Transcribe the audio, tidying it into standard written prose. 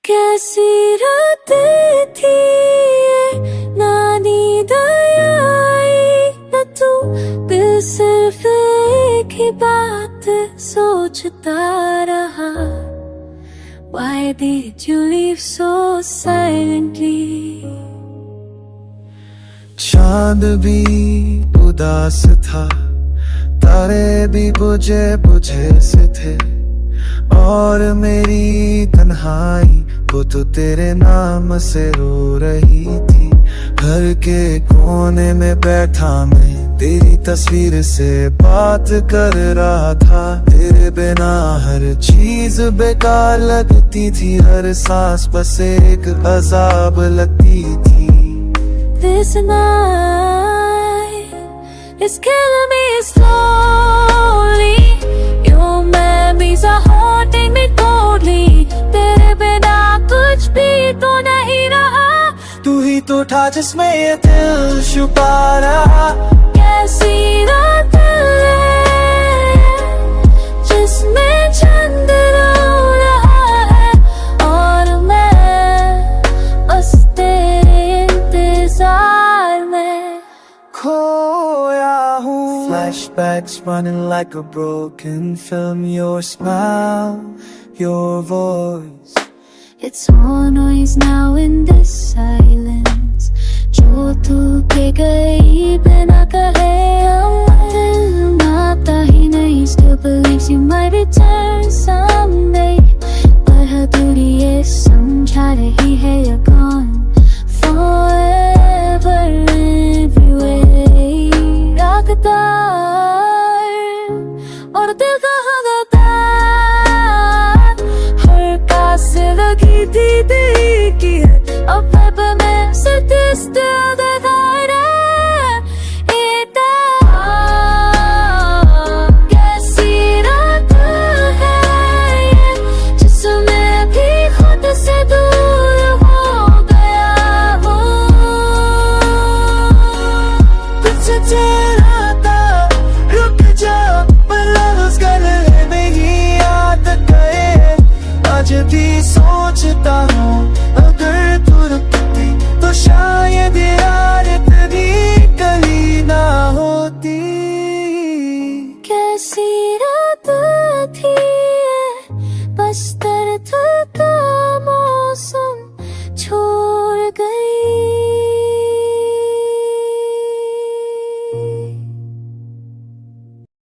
कैसी रात थी ये, ना नींद आई न तू, दिल सिर्फ एक ही बात सोचता रहा। Why did you leave so silently? चांद भी उदास था, तारे भी बुझे बुझे से थे, और मेरी तन्हाई वो तो तेरे नाम से रो रही थी। घर के कोने में बैठा मैं तेरी तस्वीर से बात कर रहा था। तेरे बिना हर चीज बेकार लगती थी, हर सांस बस एक अजाब लगती थी। This night is killing me slowly. Your memories are haunting me coldly. तेरे बिना कुछ भी तो नहीं रहा, तू ही तो था जिसमें ये दिल छुपा रहा। कैसी रात है जिसमें चंद रो रहा है, और मैं बस तेरे इंतजार में खोया हूँ। Flashbacks running like a broken film. Your smile, your voice, it's all noise now in this silence. जो तू के गई बिना कहे, दिल मानता ही नहीं, still believes you might return someday. पर अधूरी ये समझा रही है you're gone forever everywhere. रागदार और दिल का हवादार, हर कास लगी थी तेरी की है, अब पे मैं सिर्फ still दिखाई दे इतना। कैसी रात है ये जिसमें भी खुद से दूर हो गया हूँ। तुझसे चेहरा रुक जा, पलक गले में ही याद गए। आज भी सोचता हूँ अगर तू रुकती तो शायद यार इतनी कली ना होती। कैसी रात थी